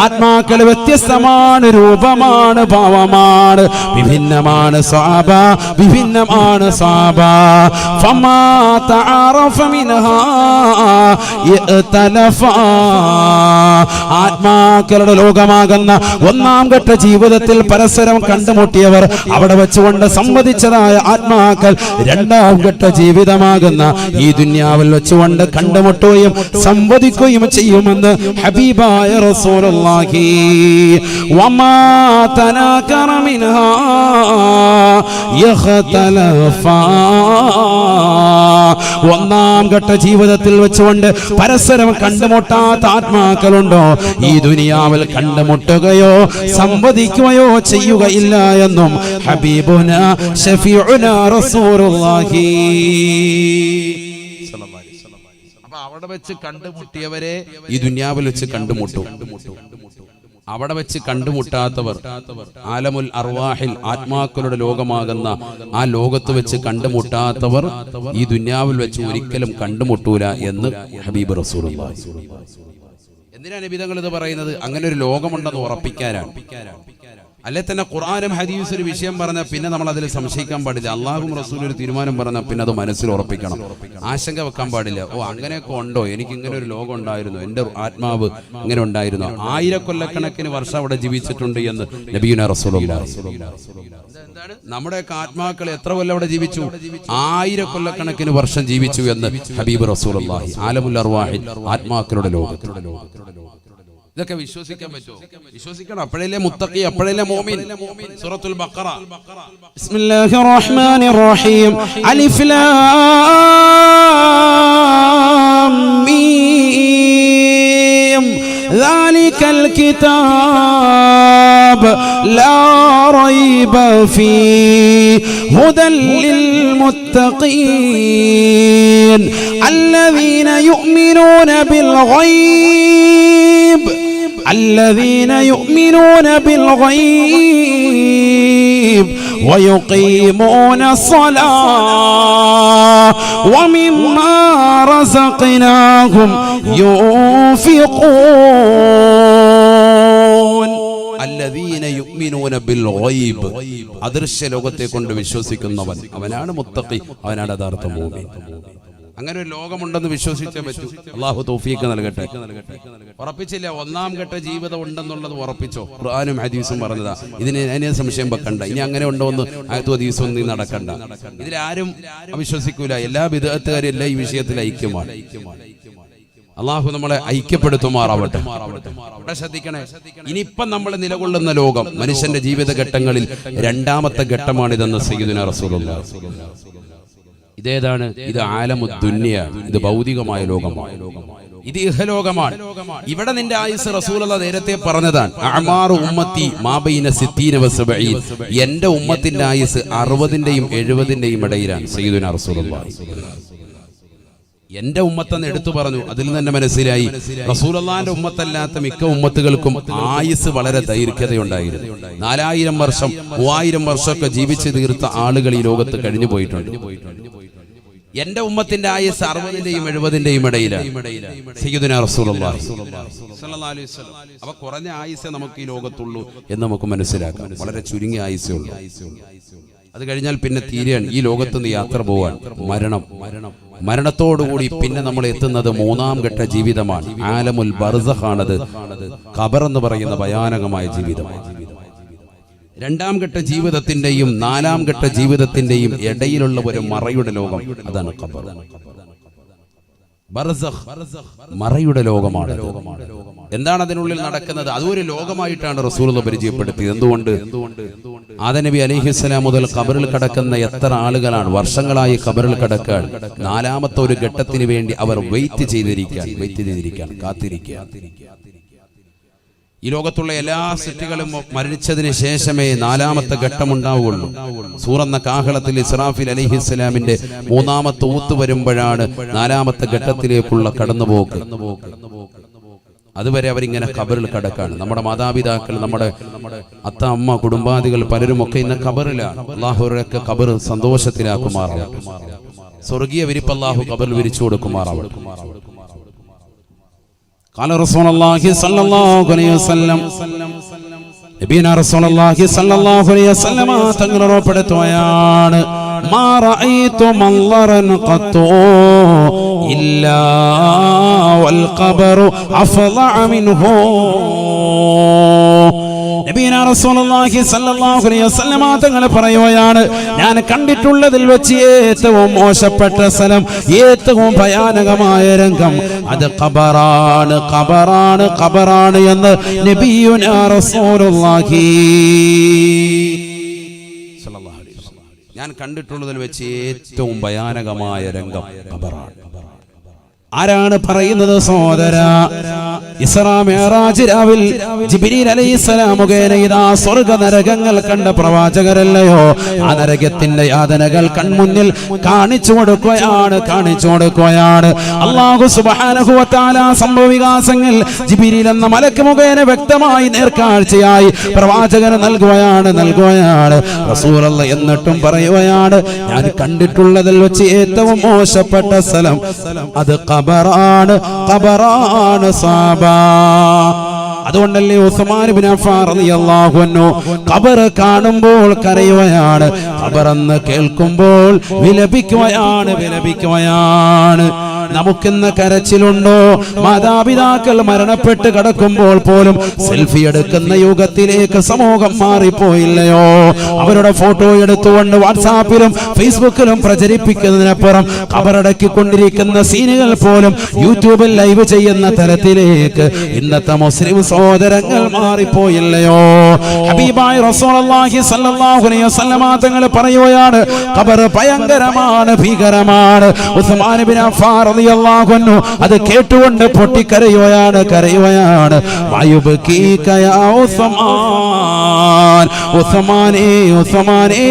ആത്മാക്കൾ വ്യത്യസ്തമാണ്, രൂപമാണ്, ഭാവമാണ്, വിഭിന്നമാണ്. സ്വഹാബ വിഭിന്നമാണ്. സ്വഹാബ ഫമാ തഅറഫ മിൻഹാ യതലഫ. ആത്മാക്കളുടെ ലോകമാകുന്ന ഒന്നാം ഘട്ട ജീവിതത്തിൽ പരസ്പരം കണ്ടുമുട്ടിയവർ അവിടെ വെച്ചുകൊണ്ട് സംവദിച്ചതായ ആത്മാക്കൾ രണ്ടാം ഘട്ട ജീവിതമാകുന്ന ഈ ദുനിയാവിൽ വെച്ചുകൊണ്ട് കണ്ടുമുട്ടുകയും സംവദിക്കുകയും ചെയ്യുമെന്ന് ഹബീബായ റസൂലുള്ളാഹി. വമാ തനാകറ മിൻഹാ യഖ്തലഫാ. ഒന്നാം ഘട്ട ജീവിതത്തിൽ വെച്ചുകൊണ്ട് പരസ്പരം കണ്ടുമുട്ടാത്ത ആത്മാക്കളുണ്ടോ ഈ ദുനിയാവിൽ കണ്ടുമുട്ടുകയോ സംവദിക്കുകയോ ചെയ്യുകയില്ല എന്നും ഹബീബുന ശഫീഉന റസൂലുള്ളാഹി. അപ്പൊ അവിടെ വെച്ച് കണ്ടുമുട്ടിയവരെ ഈ ദുനിയാവിൽ വെച്ച് കണ്ടുമുട്ടും. അവിടെ വെച്ച് കണ്ടുമുട്ടാത്തവർ ആലമുൽ അർവാഹിൽ ആത്മാക്കളുടെ ലോകമാകുന്ന ആ ലോകത്ത് വെച്ച് കണ്ടുമുട്ടാത്തവർ ഈ ദുനിയാവിൽ വെച്ച് ഒരിക്കലും കണ്ടുമുട്ടൂല എന്ന് ഹബീബ് റസൂലുള്ളാഹി. എന്തിനാണ് നബി തങ്ങൾ ഇത് പറയുന്നത്? അങ്ങനെ ഒരു ലോകമുണ്ടെന്ന് ഉറപ്പിക്കാനാണ്. അല്ലെ തന്നെ ഖുർആനും ഹദീസും ഒരു വിഷയം പറഞ്ഞാൽ പിന്നെ നമ്മൾ അതിൽ സംശയിക്കാൻ പാടില്ല. അള്ളാഹും റസൂലും ഒരു തീരുമാനം പറഞ്ഞാൽ പിന്നെ അത് മനസ്സിൽ ഉറപ്പിക്കണം, ആശങ്ക വെക്കാൻ പാടില്ല. ഓ അങ്ങനെയൊക്കെ ഉണ്ടോ, എനിക്ക് ഇങ്ങനെ ഒരു ലോകം ഉണ്ടായിരുന്നു, എൻ്റെ ആത്മാവ് ഇങ്ങനെ ഉണ്ടായിരുന്നു. 1000 കൊല്ലക്കണക്കിന് വർഷം അവിടെ ജീവിച്ചിട്ടുണ്ട് എന്ന് നബിയുനാ റസൂലുള്ളാഹി. എന്താണ് നമ്മുടെയൊക്കെ ആത്മാക്കൾ എത്ര കൊല്ലം അവിടെ ജീവിച്ചു? 1000 കൊല്ലക്കണക്കിന് വർഷം ജീവിച്ചു എന്ന് ഹബീബ് റസൂലുള്ളാഹി. ആലമുൽ അർവാഹിൽ ആത്മാക്കളുടെ ലോകത്ത്. ഇതൊക്കെ വിശ്വസിക്കാൻ പറ്റുമോ? വിശ്വസിക്കണം. അപ്പോഴല്ലേ മുത്തഖി, അപ്പോഴല്ലേ മുഅ്മിൻ. സൂറത്തുൽ ബഖറ. ബിസ്മില്ലാഹിർ റഹ്മാനിർ റഹീം. അലിഫ് ലാം മീം. ദാലികൽ കിതാബ് ലാ റൈബ ഫീഹി ഹുദൽ ലിൽ മുത്തഖീൻ അല്ലദീന യുഅ്മിനൂന ബിൽ ഗൈബ് الذين يؤمنون بالغيب ويقيمون الصلاة ومما رزقناهم ينفقون. الذين يؤمنون بالغيب. അദൃശ്യ ലോകത്തെ കൊണ്ട് വിശ്വസിക്കുന്നവൻ അവനാണ് മുത്തഖി, അവനാണ് യഥാർത്ഥ മുഅ്മിൻ. അങ്ങനെ ഒരു ലോകമുണ്ടെന്ന് വിശ്വസിച്ചേ പറ്റൂ. അല്ലാഹു തൗഫീഖ് നൽകട്ടെ. ഉറപ്പിച്ചില്ല ഒന്നാം ഘട്ട ജീവിതം ഉണ്ടെന്നുള്ളത് ഉറപ്പിച്ചോ? ഖുർആനും ഹദീസും പറഞ്ഞതാ. അതിനെ സംശയം വെക്കണ്ട. ഇനി അങ്ങനെ ഉണ്ടോ എന്ന് ആയത്തും ഹദീസും നീ നടക്കണ്ട. ഇതിലാരും അവിശ്വസിക്കൂല. എല്ലാ ബിദ്അത്തുകാരും എല്ലാം ഈ വിഷയത്തിൽ ഐക്യമാണ്. അള്ളാഹു നമ്മളെ ഐക്യപ്പെടുത്തുമാറാവട്ടെ. ഇവിടെ ശ്രദ്ധിക്കണേ, ഇനിയിപ്പം നമ്മൾ നിലകൊള്ളുന്ന ലോകം മനുഷ്യന്റെ ജീവിത ഘട്ടങ്ങളിൽ രണ്ടാമത്തെ ഘട്ടമാണിതെന്ന് സയ്യിദുനാ റസൂലുള്ളാഹി. ഇതേതാണ്? ഇത് ആലമുദ് ദുനിയ, ഇത് ഭൗതികമായ ലോകമാണ്, ഇത് ഇഹലോകമാണ്. ഇവിടെ നിന്റെ ആയുസ് റസൂലുള്ളാഹി നേരത്തെ പറഞ്ഞതാണ്. അഅ്മാറു ഉമ്മത്തി മാ ബൈന 60 വ 70. എന്റെ ഉമ്മത്തിന്റെ ആയുസ് 60ന്റെയും 70ന്റെയും ഇടയിലാണ്. സയ്യിദുനാ റസൂലുള്ളാഹി എന്റെ ഉമ്മത്തെന്ന് എടുത്തു പറഞ്ഞു. അതിൽ തന്നെ മനസ്സിലായി റസൂലുള്ളാഹിന്റെ ഉമ്മത്തല്ലാത്ത മിക്ക ഉമ്മത്തുകൾക്കും ആയുസ് വളരെ ദൈർഘ്യതയുണ്ടായിരുന്നു. 4000 വർഷം 3000 വർഷമൊക്കെ ജീവിച്ചു തീർത്ത ആളുകൾ ഈ ലോകത്ത് കഴിഞ്ഞു പോയിട്ടുണ്ട്. എന്റെ ഉമ്മത്തിന്റെ ആയുസ് 60ന്റെയും 70ന്റെയും ഇടയിലാണ്. സയ്യിദുനാ റസൂലുള്ളാഹി സ്വല്ലല്ലാഹു അലൈഹി വസല്ലം. അവ കുറഞ്ഞ ആയുസേ നമുക്ക് ഈ ലോകത്തുള്ളൂ എന്ന് നമുക്ക് മനസ്സിലാക്കാം. വളരെ ചുരുങ്ങിയ ആയുസേ ഉള്ളൂ. അത് കഴിഞ്ഞാൽ പിന്നെ തീരെയാണ് ഈ ലോകത്ത് നിന്ന് യാത്ര പോവാൻ. മരണത്തോടുകൂടി പിന്നെ നമ്മൾ എത്തുന്നത് മൂന്നാം ഘട്ട ജീവിതമാണ്. ആലമുൽ ബർസഖാണത്. ഖബർ എന്ന് പറയുന്ന ഭയാനകമായ ജീവിതമാണ്. രണ്ടാം ഘട്ട ജീവിതത്തിന്റെയും നാലാം ഘട്ട ജീവിതത്തിന്റെയും ഇടയിലുള്ള ഒരു മറയുടെ ലോകം, അതാണ് ഖബർ. ബർസഖ് മറയുടെ ലോകമാണ്. എന്താണ് അതിനുള്ളിൽ നടക്കുന്നത്? അതൊരു ലോകമായിട്ടാണ് റസൂലുള്ളാഹി പരിചയപ്പെടുത്തിയത്. എന്തുകൊണ്ട്? ആദം നബി അലൈഹിസ്സലാം മുതൽ ഖബറിൽ കിടക്കുന്ന എത്ര ആളുകളാണ് വർഷങ്ങളായി ഖബറിൽ കിടക്കാൻ. നാലാമത്തെ ഒരു ഘട്ടത്തിന് വേണ്ടി അവർ വെയിറ്റ് ചെയ്തിരിക്കാൻ കാത്തിരിക്കുക. ഈ ലോകത്തുള്ള എല്ലാ സൃഷ്ടികളും മരിച്ചതിന് ശേഷമേ നാലാമത്തെ ഘട്ടം ഉണ്ടാവുകയുള്ളൂ. സൂറന്ന കാഹളത്തിൽ ഇസ്രാഫീൽ അലൈഹിസ്സലാമിന്റെ മൂന്നാമത്തെ ഊത്ത് വരുമ്പോഴാണ് നാലാമത്തെ ഘട്ടത്തിലേക്കുള്ള കടന്നുപോക്ക്. അതുവരെ അവരിങ്ങനെ ഖബറിൽ കിടക്കാണ്. നമ്മുടെ മാതാപിതാക്കൾ, നമ്മുടെ അത്ത അമ്മ കുടുംബാദികൾ പലരുമൊക്കെ ഇന്ന് ഖബറിലാണ്. അല്ലാഹുവരൊക്കെ ഖബർ സന്തോഷത്തിലാക്കുമാറാവട്ടെ. സ്വർഗീയ വിരിപ്പ് അല്ലാഹു ഖബറിൽ വിരിച്ചു കൊടുക്കുമാറാവട്ടെ. ഖാല റസൂലുള്ളാഹി സ്വല്ലല്ലാഹു അലൈഹി വസല്ലം നബിയന റസൂലുള്ളാഹി സ്വല്ലല്ലാഹു അലൈഹി വസല്ലം തങ്ങൾ ഉറപ്പെടുത്തുകയാണ് മാ റഅയ്തു മൻളറൻ ഖത്തു ഇല്ലാ വൽ ഖബറു അഫളഅ മിൻഹു. നബിയന റസൂലുള്ളാഹി സ്വല്ലല്ലാഹു അലൈഹി വസല്ലം തങ്ങൾ പറയുകയാണ്, ഞാൻ കണ്ടിട്ടുള്ളതിൽ വെച്ച് ഏറ്റവും മോശപ്പെട്ട സ്ഥലം, ഏറ്റവും ഭയാനകമായ രംഗം അത് ഖബറാണ്, ഖബറാണ്, ഖബറാണ് എന്ന് നബിയുനാ റസൂലുള്ളാഹി സ്വല്ലല്ലാഹു അലൈഹി വസല്ലം ഞാൻ കണ്ടിട്ടുള്ളതിൽ വെച്ച് ഏറ്റവും ഭയാനകമായ രംഗം ഖബറാണ്. ആരാണ് പറയുന്നത് സഹോദരാ? ഇസ്രാ മിഅ്റാജ് രാവിൽ ജിബ്രീൽ അലൈഹിസ്സലാം മുഖേന ഇതാ സ്വർഗ്ഗ നരകങ്ങൾ കണ്ട പ്രവാചകരല്ലയോ? ആ നരകത്തിന്റെ യാതനകൾ കൺമുന്നിൽ കാണിച്ചു കൊടുക്കുകയാണ്. അല്ലാഹു സുബ്ഹാനഹു വ തആല സംഭവ വികാസങ്ങൾ ജിബ്രീൽ എന്ന മലക്ക് മുഖേന വ്യക്തമായി നേർക്കാഴ്ചയായി പ്രവാചകന് നൽകുകയാണ് റസൂലുള്ളാഹി. എന്നിട്ടും പറയുകയാണ്, ഞാൻ കണ്ടിട്ടുള്ളതിൽ വെച്ച് ഏറ്റവും മോശപ്പെട്ട സ്ഥലം അത് ഖബറാണ്, ഖബറാണ് സാബ. അതുകൊണ്ടല്ലേ ഉസ്മാൻ ഇബ്നു അഫ്ഫാൻ റളിയല്ലാഹു അൻഹു ഖബർ കാണുമ്പോൾ കരയുകയാണ്, ഖബർ എന്ന് കേൾക്കുമ്പോൾ വിലപിക്കുകയാണ്. നമുക്കിന്ന് കരച്ചിലുണ്ടോ? മാതാപിതാക്കൾ മരണപ്പെട്ട് കിടക്കുമ്പോൾ പോലും സെൽഫി എടുക്കുന്ന യുഗത്തിലേക്ക് സമൂഹം മാറിപ്പോയില്ലയോ? അവരുടെ ഫോട്ടോ എടുത്തുകൊണ്ട് വാട്സാപ്പിലും ഫേസ്ബുക്കിലും പ്രചരിപ്പിക്കുന്നതിനപ്പുറം ഖബറടക്കിക്കൊണ്ടിരിക്കുന്ന സീനുകൾ പോലും യൂട്യൂബിൽ ലൈവ് ചെയ്യുന്ന തരത്തിലേക്ക് ഇന്നത്തെ മുസ്ലിം സഹോദരങ്ങൾ മാറിപ്പോയില്ലയോ? ഹബീബായ റസൂലുള്ളാഹി സ്വല്ലല്ലാഹു അലൈഹി വസല്ലം തങ്ങൾ പറയുകയാണ്, ഖബർ ഭയങ്കരമാണ്, ഭീകരമാണ്. ഉസ്മാൻ ഇബ്നു അഫ്ഫാൻ റളിയല്ലാഹു അൻഹു അത് കേട്ടുകൊണ്ട് പൊട്ടിക്കരയുകയാണ്. വയുബ്കീക യാ ഉസ്മാൻ, ഉസ്മാനേ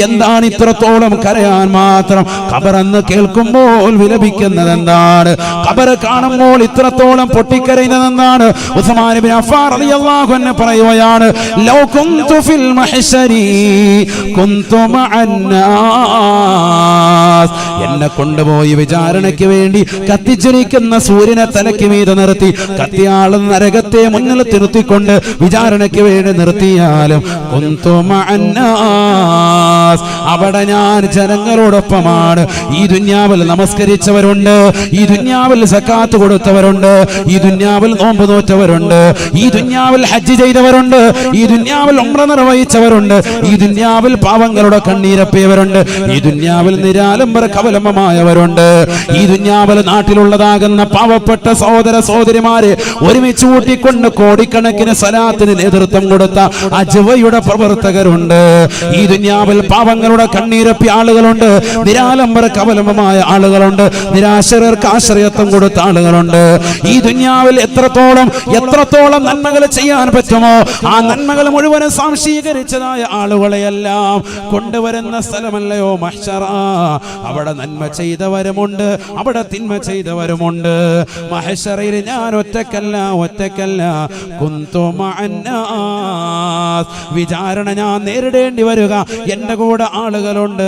എന്താണ് ഇത്രത്തോളം കരയാൻ മാത്രം? ഖബർ എന്ന് കേൾക്കുമ്പോൾ വിലപിക്കുന്നത് എന്താണ്? ഖബർ കാണുമ്പോൾ ഇത്രത്തോളം പൊട്ടിക്കരയുന്നത് എന്താണ്? ഉസ്മാൻ ഇബ്നു അഫ്ഫാൻ റളിയല്ലാഹു അൻഹു പറയുകയാണ്, ലൗ കുന്തു ഫിൽ മഹ്ശരി കുന്തു മഅന്നാസ്. എന്നെ കൊണ്ടുപോയി വിചാരണയ്ക്ക് വേണ്ടി കത്തിച്ചിരിക്കുന്ന സൂര്യനെ തലയ്ക്ക് മീതെ നിർത്തി കത്തിയാളുന്ന നരകത്തെ മുന്നിൽ നിർത്തിക്കൊണ്ട് വിചാരണയ്ക്ക് വേണ്ടി നിർത്തിയാലും കുന്തു മഅന്നാസ്, അവിടെ ഞാൻ ജനങ്ങളോടൊപ്പമാണ്. ഈ ദുനിയാവിൽ നമസ്കരിച്ചവരുണ്ട്, ഈ ദുനിയാവിൽ സക്കാത്ത് കൊടുത്തവരുണ്ട്, ഈ ദുനിയാവിൽ നോമ്പ് നോറ്റവരുണ്ട്, ഈ ദുനിയാവിൽ ഹജ്ജ് ചെയ്തവരുണ്ട്, ഈ ദുനിയാവിൽ ഉംറ നിർവഹിച്ചവരുണ്ട്, ഈ ദുനിയാവിൽ പാവങ്ങളുടെ കണ്ണീരപ്പിയവരുണ്ട്, ഈ ദുനിയാവിൽ നിരാലംബര കവലംബമായവരുണ്ട്, ഈ ദുനിയാവിൽ നാട്ടിലുള്ളതാകുന്ന പാവപ്പെട്ട സഹോദര സഹോദരിമാരെ ഒരുമിച്ച് കൂട്ടിക്കൊണ്ട് കോടിക്കണക്കിന് സലാത്തിന് നേതൃത്വം കൊടുത്ത അജ്വയുടെ പ്രവർത്തകരുണ്ട്, ഈ ദുനിയാവിൽ പാവങ്ങളുടെ കണ്ണീരപ്പിയ ആളുകളുണ്ട്, നിരാലംബര കവലംബമായ ആളുകളുണ്ട്, നിരാശ്രയർക്ക് ആശ്രയത്വം കൊടുത്ത ആളുകളുണ്ട്. ഈ ദുനിയാവിൽ എത്രത്തോളം നന്മകൾ ചെയ്യാൻ പറ്റുമോ ആ നന്മകൾ മുഴുവനും സാംശീകരിച്ചതായ ആളുകളെയെല്ലാം കൊണ്ടുവരുന്ന സ്ഥലമല്ലയോ മഹ്ശറ? അവിടെ നന്മ ചെയ്തവരുമുണ്ട്, അവിടെ തിന്മ ചെയ്തവരുമുണ്ട്. മഹ്ശറയിൽ ഞാൻ ഒറ്റക്കല്ല കുന്തു മഅന്നാസ്. വിചാരണ ഞാൻ നേരിടേണ്ടി വരിക, എന്റെ കൂടെ ആളുകളുണ്ട്.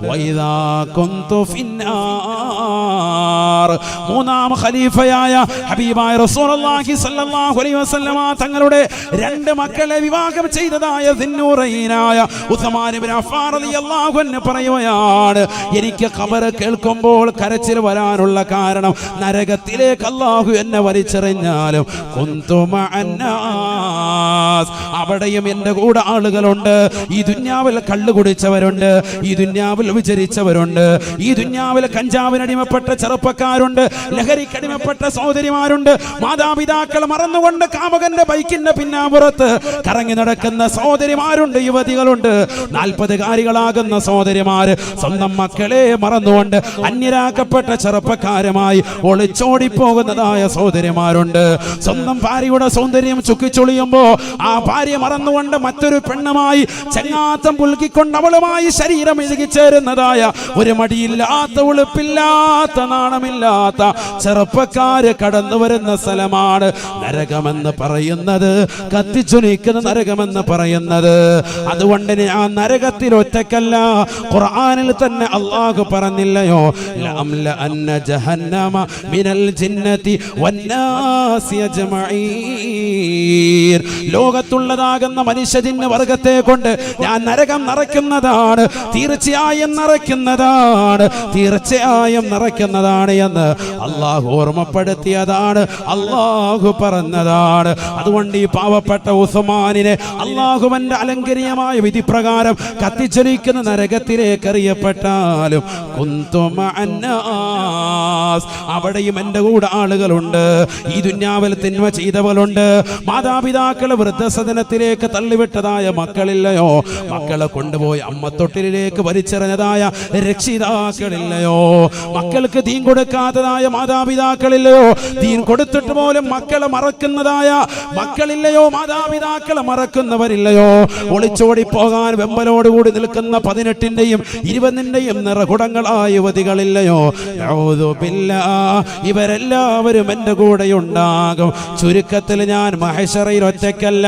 വൈദാ കുന്തു ഫിന്നാർ. മൂന്നാം ഖലീഫയായ ഹബീബായ റസൂലുള്ളാഹി സ്വല്ലല്ലാഹു അലൈഹി വസല്ലം തങ്ങളുടെ രണ്ട് മക്കളെ വിവാഹം ചെയ്തതായ ദിന്നൂറൈനായ ഉസ്മാൻ ഇബ്നു അഫ്ഫാൻ റളിയല്ലാഹു അൻഹു പറയുകയാണ്, എനിക്ക് ഖബർ കേൾക്കുമ്പോൾ കരച്ചിൽ വരാനുള്ള കാരണം നരകത്തിലേക്ക് അല്ലാഹു എന്നെ വലിച്ചെറിഞ്ഞാലും കുന്തു മഅന്നാസ്, അവിടെയും എൻ്റെ കൂടെ ആളുകളുണ്ട്. ഈ ദുനിയാവിൽ കള്ളു കുടിച്ചവരുണ്ട്, ഈ ദുനിയാവിൽ വിചരിച്ചവരുണ്ട്, ഈ ദുനിയാവിൽ കഞ്ചാവിനടിമപ്പെട്ട ചെറുപ്പക്കാരുണ്ട്, ലഹരിക്കടിമപ്പെട്ട സഹോദരിമാരുണ്ട്, മാതാപിതാക്കൾ മറന്നുകൊണ്ട് കാമുകന്റെ ബൈക്കിന്റെ പിന്നാമ്പുറത്ത് കറങ്ങി നടക്കുന്ന സഹോദരിമാരുണ്ട്, യുവതികളുണ്ട്, 40-കാരികളാകുന്ന സഹോദരിമാര് സ്വന്തം മക്കളെ മറന്നുകൊണ്ട് അന്യരാക്കപ്പെട്ട ചെറുപ്പക്കാരുമായി ഒളിച്ചോടിപ്പോകുന്നതായ സഹോദരിമാരുണ്ട്. സ്വന്തം ഭാര്യയുടെ സൗന്ദര്യം ചുക്കിച്ചൊളിയുമ്പോ ആ ഭാര്യ മറന്നുകൊണ്ട് മറ്റൊരു പെണ്ണുമായി ചങ്ങാത്തം പുൽകിക്കൊണ്ട് അവളുമായി ശരീരം ഇഴുകിച്ചേരുന്നതായ ഒരു മടിയില്ലാത്ത ഉളുപ്പില്ലാത്ത നാണമില്ലാത്ത ചെറുപ്പക്കാര് കടന്നു വരുന്ന സ്ഥലമാണ് നരകമെന്ന് പറയുന്നത്, കത്തിച്ചൊലിക്കുന്ന നരകമെന്ന് പറയുന്നത്. അതുകൊണ്ട് ആ നരകത്തിൽ ഒറ്റക്കല്ല, ഖുർആനിൽ തന്നെ അല്ലാഹു പറഞ്ഞില്ലയോ, ലഅംല അന്ന ജഹന്നമ മിനൽ ജിന്നതി വന്നാസി അജ്മഈൻ, ലോകത്തുള്ളതാകുന്ന മനുഷ്യജിന്ന് വർഗത്തെ കൊണ്ട് ഞാൻ നരകം നിറയ്ക്കുന്നതാണ്, തീർച്ചയായും നിറയ്ക്കുന്നതാണ്, തീർച്ചയായും നിറയ്ക്കുന്നതാണ് എന്ന് അല്ലാഹു ഓർമ്മപ്പെടുത്തിയതാണ്, അല്ലാഹു പറഞ്ഞതാണ്. അതുകൊണ്ട് ഈ പാവപ്പെട്ട ഉസ്മാനിനെ അല്ലാഹുവിന്റെ അലങ്കരീയമായ വിധി പ്രകാരം കത്തിച്ചൊലിക്കുന്ന നരകത്തിലേക്ക് എറിയപ്പെട്ടാലും കുന്തുമ അന്നാസ്, അവിടെയും എൻ്റെ കൂടെ ആളുകളുണ്ട്. ഈ ദുന്യാവിൽ തിന്മ ചെയ്തവളുണ്ട്. മാതാപിതാക്കളെ വൃദ്ധസദനത്തിലേക്ക് തള്ളിവിട്ടതായ മക്കളില്ലയോ, മക്കളെ കൊണ്ടുപോയി അമ്മത്തൊട്ടിലേക്ക് വലിച്ചെറിഞ്ഞതായ രക്ഷിതാക്കളില്ലയോ, മക്കൾക്ക് ദീൻ കൊടുക്കാത്തതായ മാതാപിതാക്കളില്ലയോ, ദീൻ കൊടുത്തിട്ട് പോലും മക്കളെ മറക്കുന്നതായ മക്കളില്ലയോ, മാതാപിതാക്കളെ മറക്കുന്നവരില്ലയോ, ഒളിച്ചോടി പോകാൻ വെമ്പലോടുകൂടി നിൽക്കുന്ന 18-ന്റെയും 20-ന്റെയും നിറകുടങ്ങളായ യുവതികളില്ലയോ. ഇവരെല്ലാവരും എൻ്റെ കൂടെ ഉണ്ടാകും. ചുരുക്കത്തിൽ ഞാൻ മഹശറയിൽ ഒറ്റയ്ക്കല്ല,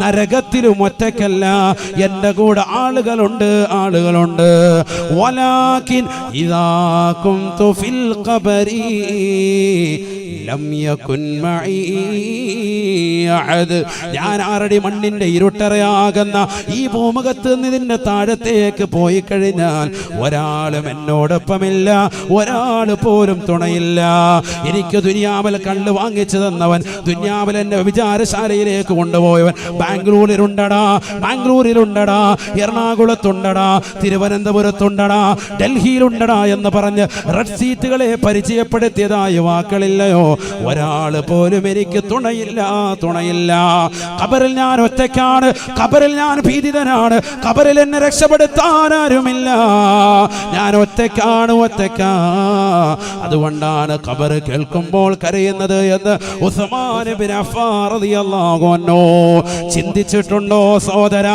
നരകത്തിലും ഒറ്റയ്ക്കല്ല, എൻ്റെ കൂടെ ആളുകളുണ്ട്, ആളുകളുണ്ട്. വലാകിൻ ഇദാ കുന്തു ഫിൽ ഖബരി ലം യകുൻ മഈ അഹദ്, ഞാൻ ആറടി മണ്ണിന്റെ ഇരുട്ടറയാകുന്ന ഈ ഭൂമുഖത്ത് നിന്നിന്റെ താഴത്തേക്ക് പോയി കഴിഞ്ഞാൽ ഒരാളും എന്നോടൊപ്പമില്ല, ഒരാൾ പോലും തുണയില്ല. എനിക്ക് ദുനിയാവിൽ കള്ള് വാങ്ങിച്ചു തന്നവൻ, ദുനിയാവിൽ എന്നെ വിചാരശാലയിലേക്ക് കൊണ്ടുപോയവൻ ബാംഗ്ലൂരിലുണ്ടടാ, ബാംഗ്ലൂരിലുണ്ടടാ, എറണാകുളത്തുണ്ടടാ, തിരുവനന്തപുരത്തുണ്ടടാ, ഡൽഹിയിലുണ്ടടാ എന്ന് പറഞ്ഞ് റെഡ് സീറ്റുകളെ പരിചയപ്പെടുത്തിയതായ വാക്കളില്ലയോ, ഒരാൾ പോലും എനിക്ക് തുണയില്ല, തുണയില്ല. ഖബറിൽ ഞാൻ ഒറ്റയ്ക്കാണ്, ഖബറിൽ ഞാൻ ഭീതിതനാണ്, ഖബറിൽ എന്നെ രക്ഷപ്പെടുത്താൻ ആരുമില്ല, ഞാൻ ഒറ്റയ്ക്കാണ്, ഒറ്റയ്ക്കാ. അതുകൊണ്ടാണ് ഖബർ കേൾക്കുമ്പോൾ കരയുന്നത് എന്ന് ഉസ്മാൻ ഇബ്നു അഫ്ഫാൻ റളിയല്ലാഹു അൻഹു. ചിന്തിച്ചിട്ടുണ്ടോ സഹോദര,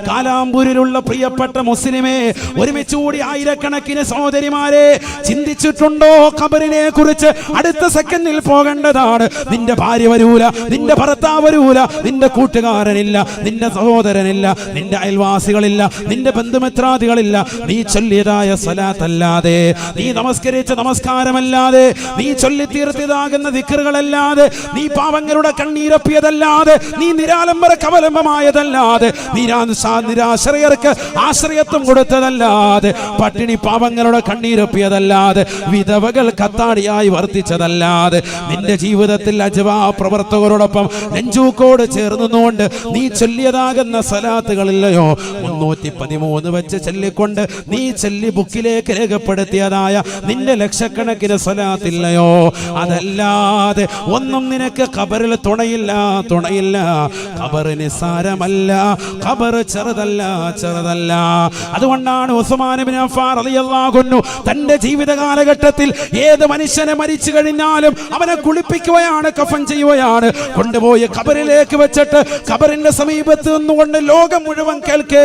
കാലാമ്പൂരിലുള്ള പ്രിയപ്പെട്ട മുസ്ലിമേ, ഒരുമിച്ച് കൂടി ആയിരക്കണക്കിന് സഹോദരിമാരെ, ചിന്തിച്ചിട്ടുണ്ടോ ഖബറിനെ കുറിച്ച്? അടുത്ത സെക്കൻഡിൽ പോകേണ്ടതാണ്. നിന്റെ ഭാര്യ വരൂല, നിന്റെ ഭർത്താവ് വരൂല, നിന്റെ കൂട്ടുകാരനില്ല, നിന്റെ സഹോദരനില്ല, നിന്റെ അയൽവാസികളില്ല, നിന്റെ ബന്ധുമിത്രാദികളില്ല. നീ ചൊല്ലിയതായ സ്വലാത്തല്ലാതെ, നീ നമസ്കരിച്ച നമസ്കാരമല്ലാതെ, നീ ചൊല്ലിത്തീർത്തിയതാകുന്ന ദിക്റുകളല്ലാതെ, നീ പാവങ്ങളുടെ കണ്ണീരപ്പിയതല്ലാതെ, നീ നിരാലംബര കവലംബമായതല്ലാതെ, നിരാശ്രയർക്ക് ആശ്രയത്വം കൊടുത്തതല്ലാതെ, പട്ടിണി പാവങ്ങളുടെ കണ്ണീരപ്പിയതല്ലാതെ, വിധവകൾ കത്താടിയായി വർത്തിച്ചതല്ലാതെ, നിന്റെ ജീവിതത്തിൽ അജ്വാ പ്രവർത്തകരോടൊപ്പം നെഞ്ചൂക്കോട് ചേർന്നുകൊണ്ട് നീ ചൊല്ലിയതാകുന്ന സലാത്തുകളില്ലയോ, 313 വെച്ച് ചൊല്ലിക്കൊണ്ട് നീ ചൊല്ലി ബുക്കിലേക്ക് രേഖപ്പെടുത്തിയതായ നിന്റെ ലക്ഷക്കണക്കിന് സലാത്തില്ലയോ, അതല്ലാതെ ഒന്നും നിനക്ക് ഖബറിൽ തുണയില്ല, തുണയില്ല. ഖബർ നിസ്സാരമല്ല, ഖബർ ചെറുതല്ല, ചെറുതല്ല. അതുകൊണ്ടാണ് ഉസ്മാൻ ഇബ്നു അഫ്ഫാൻ റളിയല്ലാഹു അൻഹു തന്റെ ജീവിത കാലഘട്ടത്തിൽ ഏത് മനുഷ്യനെ മരിച്ചു കഴിഞ്ഞാലും അവനെ കുളിപ്പിക്കുകയാണ്, കഫൻ ചെയ്യുകയാണ്, കൊണ്ടുപോയി ഖബറിലേക്ക് വെച്ചിട്ട് ഖബറിന്റെ സമീപത്ത് നിന്നുകൊണ്ട് ലോകം മുഴുവൻ കേൾക്കേ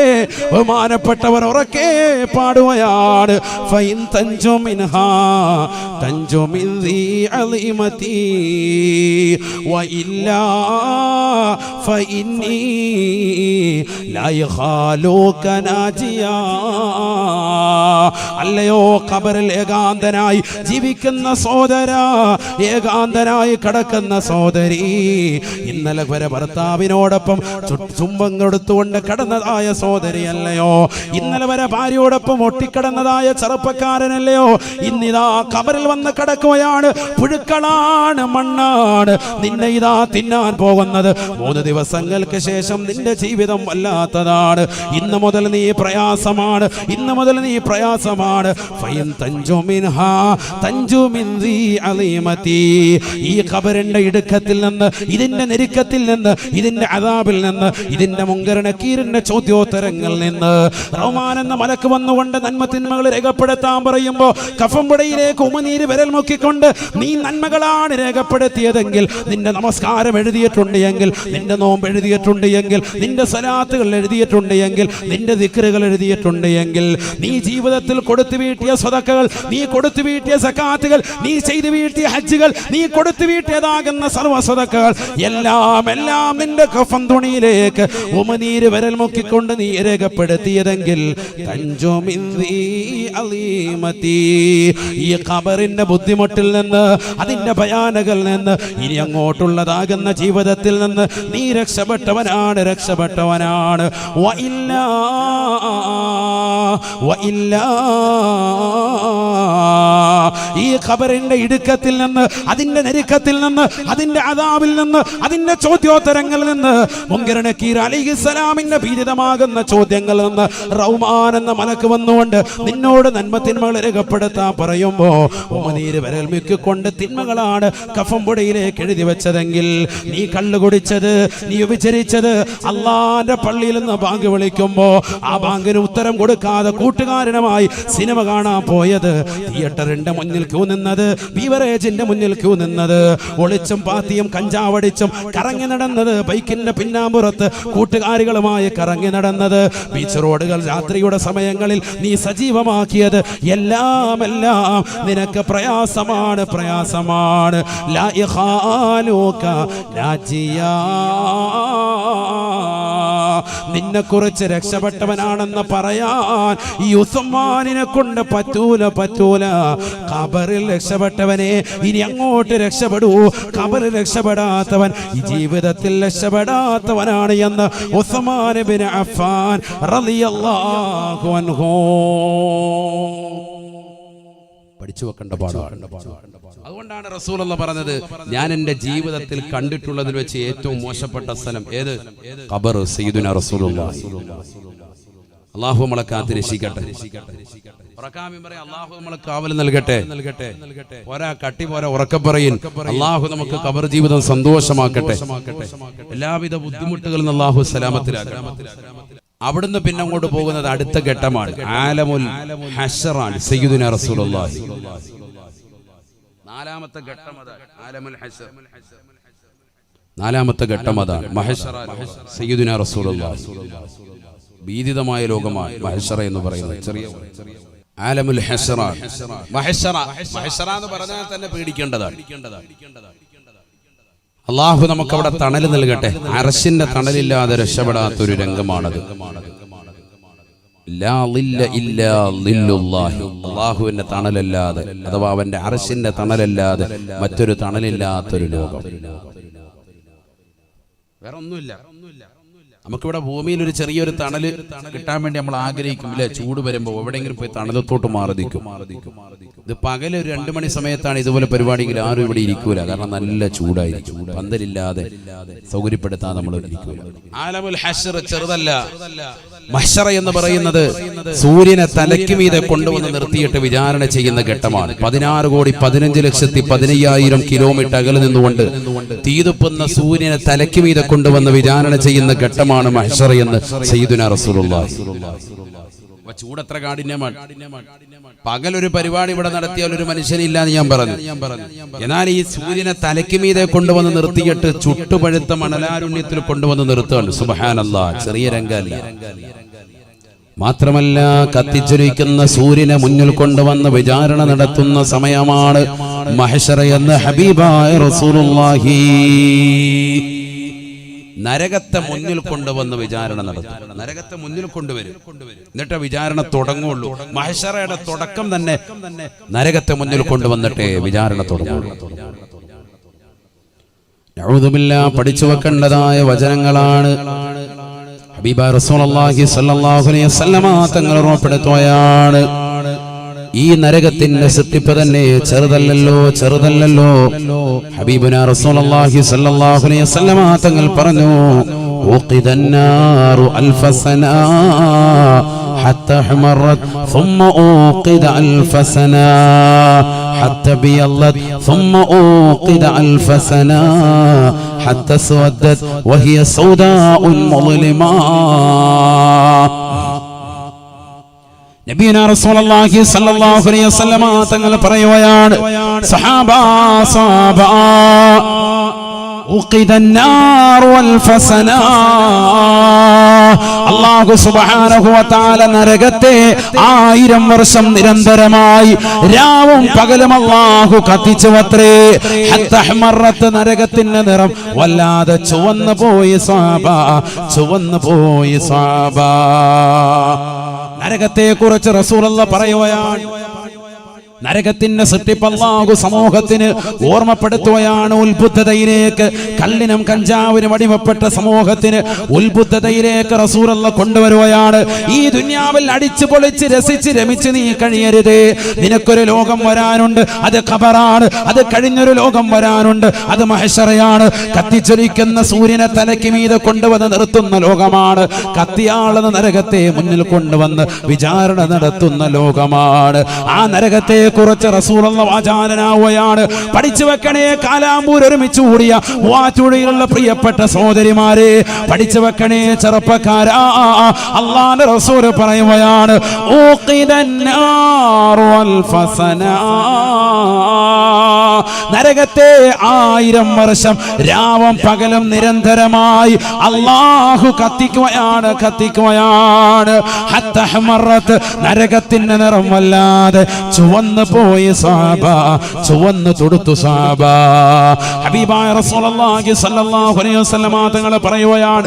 ബഹുമാനപ്പെട്ടവർ ഉറക്കെ പാടുകയാണ്, ഫൈൻ തൻജു മിൻഹാ തൻജു മിൻ ദീ അളീമതി വഇല്ലാ ഫഇന്നി ലാ യഖാലുക നാജിയാ. അല്ലയോ ഖബറിൽ ഏകാന്തനായി ജീവിക്കുന്ന സഹോദര, ഏകാന്തനായി കിടക്കുന്ന സഹോദരി, ഇന്നലെ വരെ ഭർത്താവിനോടൊപ്പം ചുംബം കൊടുത്തുകൊണ്ട് കടന്നതായ സഹോദരി അല്ലയോ, ഇന്നലെ വരെ ഭാര്യയോടൊപ്പം ഒട്ടിക്കിടന്നതായ ചെറുപ്പക്കാരനല്ലയോ, ഇന്നിതാ ഖബറിൽ വന്ന് കിടക്കുകയാണ്, പുഴുക്കളാണ്, മണ്ണാണ്, നിന്നെ ഇതാ തിന്നാൻ പോകുന്നത്. 3 ദിവസങ്ങൾക്ക് ശേഷം നിന്റെ ജീവിതം വല്ലാത്തതാണ്. ഇന്ന് മുതൽ നീ പ്രയാസമാണ്, ഇന്ന് മുതൽ നീ പ്രയാസമാണ്. ഫൈൻ തൻജു മിൻഹാ തൻജു മിൻ ദീ അളീമതി, ഈ ഖബറിന്റെ ഇടുക്കത്തിൽ നിന്ന്, ഇതിന്റെ ഞെരുക്കത്തിൽ നിന്ന്, ഇതിന്റെ അദാബിൽ നിന്ന്, ഇതിന്റെ മുങ്കർ നക്കീറിന്റെ ചോദ്യോത്തരങ്ങളിൽ നിന്ന് റഹ്മാൻ എന്ന മലക്ക് വന്നുകൊണ്ട് നന്മ തിന്മകൾ രേഖപ്പെടുത്താൻ പറയുമ്പോൾ കഫംപുടയിലേക്ക് ഉമനീര് വിരൽ മുക്കിക്കൊണ്ട് നീ നന്മകളാണ് രേഖപ്പെടുത്തിയതെങ്കിൽ, നിന്റെ നമസ്കാരം എഴുതിയിട്ടുണ്ട് എങ്കിൽ, നിന്റെ നോമ്പ് എഴുതിയിട്ടുണ്ട് എങ്കിൽ, നിന്റെ സലാത്തുകൾ എഴുതിയിട്ടുണ്ട് എങ്കിൽ, നിന്റെ ദിക്റുകൾ എഴുതിയിട്ടുണ്ട് എങ്കിൽ, നീ ജീവിതത്തിൽ കൊടുത്തു വീട്ടിയ സ്വതക്കകൾ, നീ കൊടുത്തു വീട്ടിയ സകാത്തുകൾ, നീ ചെയ്തു വീട്ടിയ ഹജ്ജുകൾ, നീ കൊടുത്തു വീട്ടിയതാകുന്ന സർവ്വ സ്വതക്കകൾ എല്ലാം നിന്റെ കഫൻ തുണിയിലേക്ക് ഉമനീര് വിരൽ മുക്കിക്കൊണ്ട് നീ രേഖപ്പെടുത്തിയതെങ്കിൽ ഈ ഖബറിന്റെ ബുദ്ധിമുട്ടിൽ നിന്ന്, അതിന്റെ ഭയാനകൽ നിന്ന്, ഇനി അങ്ങോട്ടുള്ളതാകുന്ന ജീവിതത്തിൽ നിന്ന് നീ രക്ഷപ്പെട്ടവനാണ്. ഈ ഖബറിന്റെ ഇടുക്കത്തിൽ നിന്ന്, അതിന്റെ ഞെരുക്കത്തിൽ നിന്ന്, അതിന്റെ അദാബിൽ നിന്ന്, അതിന്റെ ചോദ്യോത്തരങ്ങളിൽ നിന്ന്, മുൻകർ നക്കീർ അലൈഹിസ്സലാമിന്റെ ഭീതിതമാകുന്ന ചോദ്യങ്ങളിൽ നിന്ന് റഹ്മാൻ എന്ന മലക്ക് വന്നുകൊണ്ട് നിന്നോട് നന്മ തിന്മകൾ രേഖപ്പെടുത്താൻ പറയുമ്പോ ഉമനീര് വിരൽ മുക്കിക്കൊണ്ട് തിന്മകളാണ് കഫംപുടയിലേക്ക് എഴുതി വെച്ചതെങ്കിൽ, നീ കള്ളു കുടിച്ചത്, നീ വിചരിച്ചത്, അള്ളാന്റെ പള്ളിയിൽ നിന്ന് ബാങ്ക് വിളിക്കുമ്പോ ആ ബാങ്കിന് ഉത്തരം കൊടുക്കാതെ കൂട്ടുകാരനുമായി സിനിമ കാണാൻ പോയത്, തിയേറ്ററിന്റെ മുന്നിൽ ക്യൂ നിന്നത്, ബീവറേജിന്റെ മുന്നിൽ ക്യൂ നിന്നത്, ഒളിച്ചും പാത്തിയും കഞ്ചാവടിച്ചും കറങ്ങി നടന്നത്, ബൈക്കിന്റെ പിന്നാമ്പുറത്ത് കൂട്ടുകാരികളുമായി കറങ്ങി നടന്നത്, ബീച്ച് റോഡുകൾ രാത്രിയുടെ സമയങ്ങളിൽ നീ സജീവമാക്കിയത് എല്ലാം നിനക്ക് പ്രയാസമാണ്. ലാ യഖാലൂക നാജിയാ, നിന്നെ കുറിച്ച് രക്ഷപ്പെട്ടവനാണെന്ന് പറയാൻ ഈ ഉസ്മാനിനെ കൊണ്ട് പറ്റൂല. ഖബറിൽ രക്ഷപ്പെട്ടവനെ ഇനി അങ്ങോട്ട് രക്ഷപ്പെടൂ, ഖബറിൽ രക്ഷപ്പെടാത്തവൻ ഈ ജീവിതത്തിൽ രക്ഷപ്പെടാത്തവനാണ് എന്ന് ഉസ്മാൻ ഇബ്നു അഫ്ഫാൻ റളിയല്ലാഹു അൻഹു പഠിച്ചു വെക്കേണ്ട പാഠമാണ്. അതുകൊണ്ടാണ് റസൂലുള്ളാഹി പറഞ്ഞത്, ഞാൻ എൻ്റെ ജീവിതത്തിൽ കണ്ടിട്ടുള്ളതിൽ വെച്ച് ഏറ്റവും മോശപ്പെട്ട സ്ഥലം ഏത്? ഖബർ. സയ്യിദുനാ റസൂലുള്ളാഹി. അല്ലാഹു നമ്മളെ കാത്ത് രക്ഷിക്കട്ടെ. അല്ലാഹു നമ്മളെ കാവൽ നൽകട്ടെ. പോരാ കട്ടി പോരാ ഉറക്കെ പറയും, അല്ലാഹു നമുക്ക് ഖബർ ജീവിതം സന്തോഷമാക്കട്ടെ. എല്ലാവിധ ബുദ്ധിമുട്ടുകളിൽ നിന്ന് അല്ലാഹു സലാമത്തിലാക്കട്ടെ. അവിടുന്ന് പിന്നെ അങ്ങോട്ട് പോകുന്നത് അടുത്ത ഘട്ടമാണ്, ആലമുൽ ഹശ്റാണ്. സയ്യിദുനാ റസൂലുള്ളാഹി. നാലാമത്തെ ഘട്ടം അതാണ് ആലമുൽ ഹശ്ർ. നാലാമത്തെ ഘട്ടം അതാണ് മഹ്ശറ. സയ്യിദുനാ റസൂലുള്ളാഹി. ഭീതിതമായ ലോകമാണ് മഹ്ശറ എന്ന് പറയുന്നത്. ചെറിയ ആലമുൽ ഹശ്റ. മഹ്ശറ എന്ന് പറഞ്ഞാൽ തന്നെ പേടിക്കേണ്ടതാണ്. അള്ളാഹു നമുക്ക് അവിടെ തണൽ നൽകട്ടെ. അർശിന്റെ തണലില്ലാതെ രക്ഷപ്പെടാത്തൊരു രംഗമാണത്. അള്ളാഹുവിന്റെ തണലല്ലാതെ, അഥവാ അവന്റെ അർശിന്റെ തണലല്ലാതെ മറ്റൊരു തണലില്ലാത്തൊരു ലോകം വേറെ ഒന്നുമില്ല. നമുക്കിവിടെ ഭൂമിയിൽ ഒരു ചെറിയൊരു തണല് കിട്ടാൻ വേണ്ടി നമ്മൾ ആഗ്രഹിക്കും, ഇല്ലേ? ചൂട് വരുമ്പോൾ എവിടെയെങ്കിലും പോയി തണലത്തോട്ട് മാറി നിൽക്കും. ഇത് പകല് 2 മണി സമയത്താണ് ഇതുപോലെ പരിപാടിയെങ്കിൽ ആരും ഇവിടെ ഇരിക്കൂല, കാരണം നല്ല ചൂടായിരിക്കും. പന്തലില്ലാതെ സൗകര്യപ്പെടുത്താൻ നമ്മൾ ഇരിക്കൂല. ആലമുൽ ഹശ്ർ ചെറുതല്ല. മഹ്ശറ എന്ന് പറയുന്നത് സൂര്യനെ തലയ്ക്ക് മീതെ കൊണ്ടുവന്ന് നിർത്തിയിട്ട് വിചാരണ ചെയ്യുന്ന ഘട്ടമാണ്. 16,15,15,000 കിലോമീറ്റർ അകലെ നിന്നുകൊണ്ട് തീതുപ്പുന്ന സൂര്യനെ തലയ്ക്ക് മീതെ കൊണ്ടുവന്ന് വിചാരണ ചെയ്യുന്ന ഘട്ടമാണ് മഹ്ശറ എന്ന് സയ്യിദുനാ റസൂലുള്ളാഹി. ചൂടത്ര കാഠിന്യമാണ്. പകലൊരു പരിപാടി ഇവിടെ നടത്തിയാൽ ഒരു മനുഷ്യനില്ല എന്ന് ഞാൻ പറഞ്ഞു. എന്നാൽ ഈ സൂര്യനെ തലയ്ക്ക് മീതെ കൊണ്ടുവന്ന് നിർത്തിയിട്ട് ചുട്ടുപഴുത്ത മണലാരുണ്യത്തിൽ കൊണ്ടുവന്ന് നിർത്തുകയാണ്. സുബ്ഹാനല്ലാഹ്. ചെറിയ രംഗമല്ല. മാത്രമല്ല, കത്തിച്ചൊലിക്കുന്ന സൂര്യനെ മുന്നിൽ കൊണ്ടുവന്ന് വിചാരണ നടത്തുന്ന സമയമാണ് മഹ്ശറ എന്ന് ഹബീബായ റസൂലുള്ളാഹി. നരകത്തെ മുന്നിൽ കൊണ്ടുവന്ന് വിചാരണ നടത്തും. നരകത്തെ മുന്നിൽ കൊണ്ടുവരും, എന്നിട്ട് വിചാരണ തുടങ്ങുള്ളൂ. മഹ്ശറയുടെ തുടക്കം തന്നെ നരകത്തെ മുന്നിൽ കൊണ്ടുവന്നിട്ടേ വിചാരണ തുടങ്ങുള്ളൂ. നഊദു ബില്ലാഹ്. പഠിച്ചു വെക്കേണ്ടതായ വചനങ്ങളാണ്. ഹബീബായ റസൂലുള്ളാഹി സ്വല്ലല്ലാഹു അലൈഹി വസല്ലമ തങ്ങൾ ഓർമ്മപ്പെടുത്തുകയാണ്, ഈ നരകത്തിന്റെ സൃഷ്ടിപ്പ് തന്നെ ചെറുതല്ലല്ലോ. ഹബീബുനാ റസൂലുള്ളാഹി സ്വല്ലല്ലാഹു അലൈഹി വസല്ലമ തങ്ങൾ പറഞ്ഞു, ഊഖിദന്നാറു അൽഫസനാ ഹത്താ ഹമറത് ثم ഊഖിദ അൽഫസനാ. حتى بيضت ثم أوقد 1000 سنة حتى اسودت وهي سوداء مظلمة. നബിയുനാ റസൂലുള്ളാഹി സ്വല്ലല്ലാഹു അലൈഹി വസല്ലമ തങ്ങൾ പറയുകയാണ്, സഹാബ അല്ലാഹു സുബ്ഹാനഹു വ തആല നരകത്തെ 1000 വർഷം നിരന്തരമായി രാവും പകലും അല്ലാഹു കത്തിച്ചുവത്രേ. ഹത്താ ഹമറത്ത്, നരകത്തിന്റെ നിറം വല്ലാതെ ചുവന്നു പോയി സഹാബ, ചുവന്നു പോയി സഹാബ. നരകത്തെ കുറിച്ച് റസൂലുള്ളാഹി പറയുകയാണ്, നരകത്തിന്റെ സൃഷ്ടിപ്പ് അല്ലാഹു സമൂഹത്തിന് ഓർമ്മപ്പെടുത്തുകയാണ്. ഉത്ബുദ്ധതയിലേക്ക്, കള്ളിനും കഞ്ചാവിനും അടിമപ്പെട്ട സമൂഹത്തിന് ഉത്ബുദ്ധതയിലേക്ക് റസൂലുള്ളാഹി കൊണ്ടുവരുകയാണ്. ഈ ദുനിയാവിൽ അടിച്ചു പൊളിച്ച് രസിച്ച് രമിച്ച് നീ കഴിയരുത്. നിനക്കൊരു ലോകം വരാനുണ്ട്, അത് ഖബറാണ്. അത് കഴിഞ്ഞൊരു ലോകം വരാനുണ്ട്, അത് മഹ്ശറയാണ്. കത്തിച്ചൊലിക്കുന്ന സൂര്യനെ തലയ്ക്ക് മീതെ കൊണ്ടുവന്ന് നിർത്തുന്ന ലോകമാണ്. കത്തിയാളുന്ന നരകത്തെ മുന്നിൽ കൊണ്ടുവന്ന് വിചാരണ നടത്തുന്ന ലോകമാണ്. ആ നരകത്തെ കുറിച്ച് റസൂലുള്ളാഹി വാചാലനാവുകയാണ്. പഠിച്ചു വെക്കണേ, കാലാമ്പൂർ ഒരുമിച്ച് കൂടിയ വാറ്റുടിയിലുള്ള പ്രിയപ്പെട്ട സഹോദരിമാരെ, പഠിച്ചു വെക്കണേ ചെറുപ്പക്കാരാ. അല്ലാഹുവിന്റെ റസൂൽ പറയുകയാണ്, നരകത്തെ 1000 വർഷം രാവും പകലും നിരന്തരമായി അല്ലാഹു കത്തിക്കുകയാണ്, കത്തിക്കുകയാണ്. ഹത്താ ഹമറത്ത്, നരകത്തിന്റെ നിറം വല്ലാതെ ചുവന്നു പോയി സഹാബ, ചുവന്നു തൊടുത്തു സഹാബ. ഹബീബായ റസൂലുള്ളാഹി സ്വല്ലല്ലാഹു അലൈഹി വസല്ലമ തങ്ങൾ പറയുകയാണ്,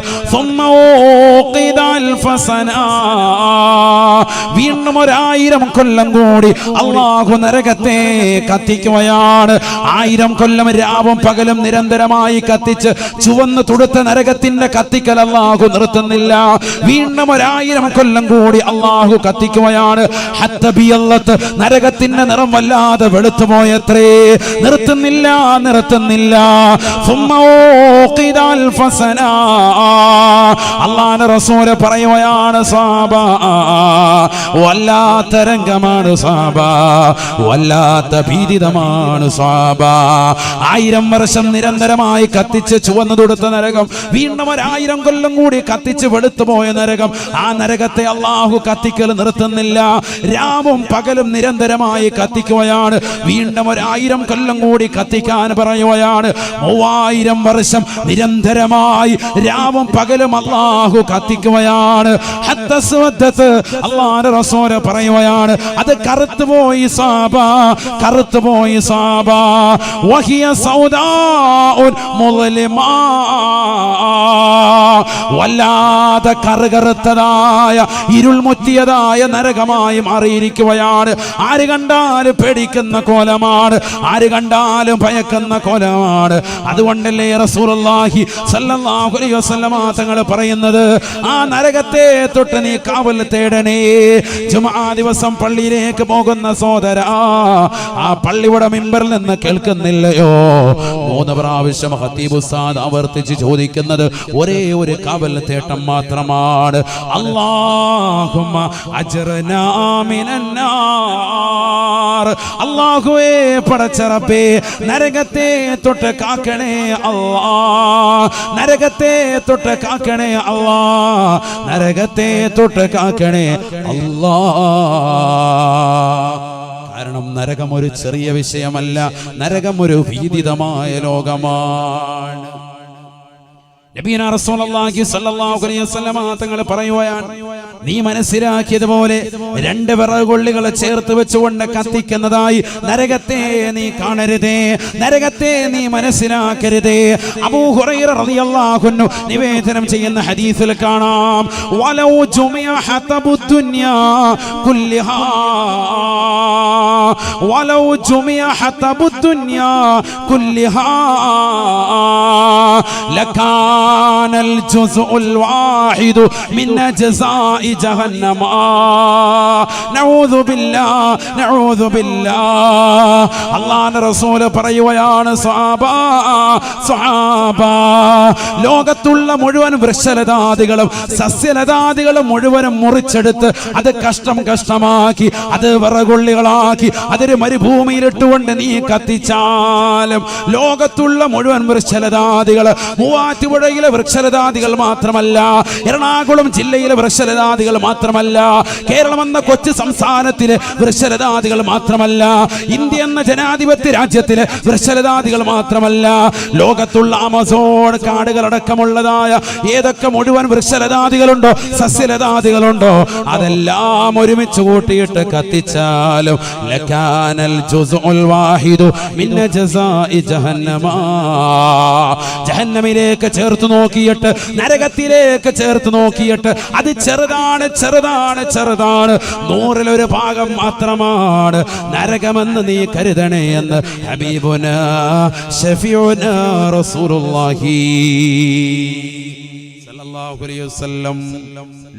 വീണ്ടും 1000 കൊല്ലം കൂടി അല്ലാഹു നരകത്തെ കത്തിക്കുകയാണ്. 1000 കൊല്ലം രാവും പകലും നിരന്തരമായി കത്തിച്ച് ചുവന്നു തൊടുത്ത നരകത്തിന്റെ കത്തിക്കൽ അല്ലാഹു നിർത്തുന്നില്ല. വീണ്ടും 1000 കൊല്ലം കൂടി അല്ലാഹു കത്തിക്കുകയാണ്. ഹത്താ ബിയല്ലത്ത്, നരകത്തിന്റെ നിറം വല്ലാതെ വെളുത്തു പോയത്രേ. നിർത്തുന്നില്ല, നിർത്തുന്നില്ല. അല്ലാഹുവിന്റെ റസൂൽ പറയുകയാണ്, സഹാബ വല്ലാത്ത രംഗമാണ് സഹാബ, വല്ലാത്ത ഭീതിതമാണ് സഹാബ. 1000 വർഷം നിരന്തരമായി കത്തിച്ച് ചുവന്നു തൊടുത്ത നരകം, വീണ്ടും 1000 കൊല്ലം കൂടി കത്തിച്ച് വെളുത്തു പോയ നരകം. ആ നരകത്തെ അല്ലാഹു കത്തിക്കൽ നിർത്തുന്നില്ല. രാവും പകലും നിരന്തരമായി കത്തിക്കുകയാണ്. വീണ്ടും 1000 കൊല്ലം കൂടി കത്തിക്കാൻ പറയുകയാണ്. 3000 വർഷം നിരന്തരമായി രാവും പകലും അല്ലാഹു കത്തിക്കുകയാണ്. അല്ലാഹുവിന്റെ റസൂൽ പറയുകയാണ്, അത് കറുത്തുപോയി സഹാബ, കറുത്തുപോയി സഹാബ. വഹിയ സൗദാഉൻ മുളിമാ, വല്ലാതെ കറുകറുത്തതായ ഇരുൾമുറ്റിയതായ നരകമായി മാറിയിരിക്കുകയാണ്. ആര് കണ്ടാലും പേടിക്കുന്ന കോലമാണ്, ആര് കണ്ടാലും ഭയക്കുന്ന കോലമാണ്. അതുകൊണ്ടല്ലേ റസൂലുള്ളാഹി സ്വല്ലല്ലാഹു അലൈഹി വസല്ലമ തങ്ങൾ പറയുന്നത്, ആ നരകത്തെ തൊട്ട് നീ കാവൽ തേടണേ. ജുമുഅ ദിവസം പള്ളിയിലേക്ക് പോകുന്ന സഹോദരാ, ആ പള്ളിയുടെ മിമ്പറിൽ നിന്ന് കേൾക്കുന്നില്ലയോ 3 പ്രാവശ്യം ഖതീബ് ഉസ്താദ് ആവർത്തിച്ച് ചോദിക്കുന്നത് ഒരേ ഒരു കാവൽ തേട്ടം മാത്രമാണ്. അല്ലാഹുമ്മ അജ്റനാ മിനന്നാർ, അല്ലാഹുവേ പടച്ച റബ്ബേ നരകത്തെ തൊട്ട് കാക്കണേ അല്ലാ, നരകത്തെ തൊട്ട് കാക്കണേ അല്ലാ, നരകത്തെ തൊട്ട് കാക്കണേ അല്ലാ. കാരണം നരകം ഒരു ചെറിയ വിഷയമല്ല, നരകം ഒരു ഭീതിതമായ ലോകമാണ്. നബിയനാ റസൂലുള്ളാഹി സ്വല്ലല്ലാഹു അലൈഹി വസല്ലമ തങ്ങൾ പറയുകയാണ്, നീ മനസ്സിലാക്കിയതുപോലെ 2 വിറകുകൊള്ളികൾ ചേർത്ത് വെച്ചുകൊണ്ട് കത്തിക്കുന്നതായി നരകത്തെ നീ കാണരുതേ, നരകത്തെ നീ മനസ്സിലാക്കരുതേ. അബൂ ഹുറൈറ റളിയല്ലാഹു അൻഹു നിവേദനം ചെയ്യുന്ന ഹദീസിൽ കാണാം, വലൗ ജുമിഅ ഹതബുദ് ദുനിയാ കുല്ലിഹാ, വലൗ ജുമിഅ ഹതബുദ് ദുനിയാ കുല്ലിഹാ ലകാന الجزء الواحد من أجزاء ജസാഇ ജഹന്നമ. നഊദു ബില്ലാഹ്, നഊദു ബില്ലാഹ്. അല്ലാഹുവിന്റെ റസൂൽ പറയുകയാണ്, സ്വഹാബ, ലോകത്തുള്ള മുഴുവൻ വൃക്ഷലതാദികളും സസ്യലതാദികളും മുഴുവനും മുറിച്ചെടുത്ത് അത് കഷ്ടമാക്കി അത് വിറകൊള്ളികളാക്കി അതൊരു മരുഭൂമിയിലിട്ടുകൊണ്ട് നീ കത്തിച്ചാലും ലോകത്തുള്ള മുഴുവൻ വൃക്ഷലതാദികൾ, മൂവാറ്റുപുഴയിലെ വൃക്ഷലതാദികൾ മാത്രമല്ല, എറണാകുളം ജില്ലയിലെ വൃക്ഷലതാദികൾ മാത്രമല്ല, കേരളം എന്ന കൊച്ചു സംസ്ഥാനത്തിലെ വൃക്ഷലതാദികൾ മാത്രമല്ല, ഇന്ത്യ എന്ന ജനാധിപത്യ രാജ്യത്തിലെ വൃക്ഷലതാദികൾ മാത്രമല്ല, ലോകത്തുള്ള ആമസോൺ കാടുകളടക്കമുള്ളതായ ഏതൊക്കെ മുഴുവൻ വൃക്ഷലതാദികളുണ്ടോ സസ്യലതാദികളുണ്ടോ അതെല്ലാം ഒരുമിച്ച് കൂട്ടിയിട്ട് കത്തിച്ചാലും ലകാനൽ ജുസ്ഉൽ വാഹിദു മിൻ ജസാഇ ജഹന്നമ. ജഹന്നമിലേക്ക് ചേർത്ത് നോക്കിയിട്ട്, നരകത്തിലേക്ക് ചേർത്ത് നോക്കിയിട്ട് അത് ചെറുതാണ് ചെറുതാണ് ചെറുതാണ്, 100-ൽ 1 ഭാഗം മാത്രമാണ് നരകമെന്ന് നീ കരുതണേ എന്ന് ഹബീബുനാ ശഫീഉനാ റസൂലുള്ളാഹി സല്ലല്ലാഹു അലൈഹി വസല്ലം.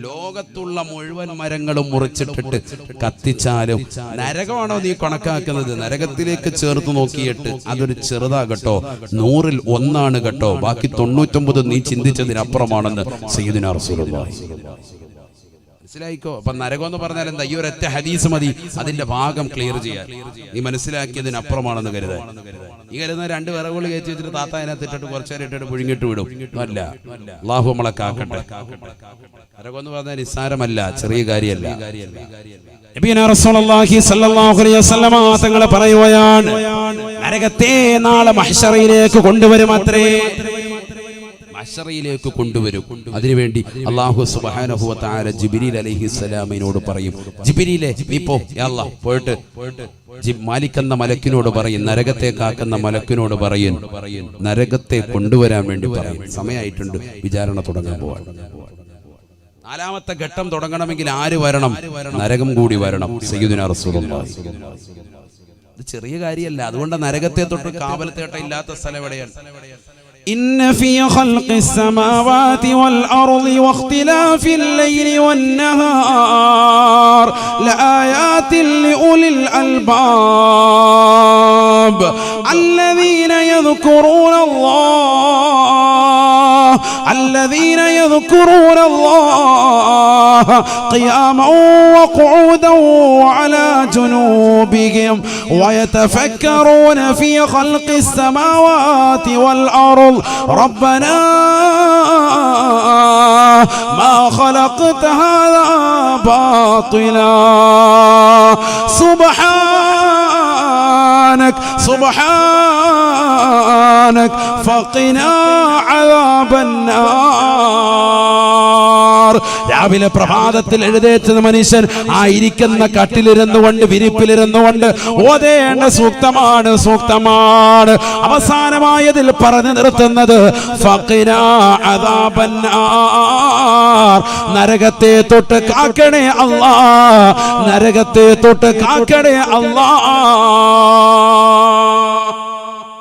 ലോകത്തുള്ള മുഴുവൻ മരങ്ങളും മുറിച്ചിട്ടിട്ട് കത്തിച്ചാലും നരകമാണോ നീ കണക്കാക്കുന്നത്? നരകത്തിലേക്ക് ചേർത്ത് നോക്കിയിട്ട് അതൊരു ചെറുതാകട്ടോ, 100-ൽ 1 കേട്ടോ, ബാക്കി 99 നീ ചിന്തിച്ചതിനപ്പുറമാണെന്ന് സയ്യിദുനാ റസൂലുള്ളാഹി. മനസ്സിലായിക്കോ? അപ്പൊ നരകം എന്ന് പറഞ്ഞാൽ എന്താ? ഈ ഒരൊറ്റ ഹദീസ് മതി അതിന്റെ ഭാഗം ക്ലിയർ ചെയ്യാൻ. നീ മനസ്സിലാക്കിയതിനപ്പുറമാണെന്ന് കരുതാൻ. ഈ കരുതുന്ന 2 വിറകുകൾ കയറ്റി വെച്ചിട്ട് താത്ത അതിനകത്ത് ഇട്ടിട്ട് കുറച്ചേരം ഇട്ടിട്ട് പുഴുങ്ങിട്ട് വിടും. അല്ല, അല്ലാഹു നമ്മളെ കാക്കട്ടെ. നരകം എന്ന് പറഞ്ഞാൽ നിസ്സാരമല്ല, ചെറിയ കാര്യമല്ല. നബിയുനാ റസൂലുള്ളാഹി സ്വല്ലല്ലാഹു അലൈഹി വസല്ലമ തങ്ങൾ പറയുകയാണ്, നരകത്തെ നാളെ മഹ്ശറിലേക്ക് കൊണ്ടുവരും. അത്രേ, മഹ്ശറിലേക്ക് കൊണ്ടുവരും. അതിനുവേണ്ടി അല്ലാഹു സുബ്ഹാനഹു വ തആല ജിബ്രീൽ അലൈഹിസ്സലാമിനോട് പറയും, ജിബ്രീലേ നീ പോ, യാ അല്ലാഹ്, പോയിട്ട് മാലിക് എന്ന മലക്കിനോട് പറയും, നരകത്തെ കാക്കുന്ന മലക്കിനോട് പറയും, നരകത്തെ കൊണ്ടുവരാൻ വേണ്ടി പറയും. സമയമായിട്ടുണ്ട്, വിചാരണ തുടങ്ങാൻ പോവാണ്. 4ാമത്തെ ഘട്ടം തുടങ്ങണമെങ്കിൽ ആര് വരണം? നരകം കൂടി വരണം. സയ്യിദുനാ റസൂലുള്ളാഹി. ഇത് ചെറിയ കാര്യമല്ല. അതുകൊണ്ട് നരകത്തെ തൊട്ട് കാവലത്തേട്ട ഇല്ലാത്ത സ്ഥലം എവിടെയാണ്? إن في خلق السماوات والأرض واختلاف الليل والنهار لآيات لأولي الألباب الذين يذكرون الله قياما وقعودا وعلى جنوبهم ويتفكرون في خلق السماوات والأرض ربنا ما خلقت هذا باطلا سبحانك فقنا عذاب النار. രാവിലെ പ്രഭാതത്തിൽ എഴുന്നേറ്റുന്ന മനുഷ്യൻ ആയിരിക്കുന്ന കട്ടിലിരുന്നുകൊണ്ട്, വിരിപ്പിലിരുന്നുകൊണ്ട് ഓതേണ്ട സൂക്തമാണ്. അവസാനമായതിൽ പറഞ്ഞു നിർത്തുന്നത് ഫഖിനാ അദാബന്നാർ, നരകത്തെ തൊട്ട് കാക്കണേ അല്ലാഹ്, നരകത്തെ തൊട്ട് കാക്കണേ അല്ലാഹ്.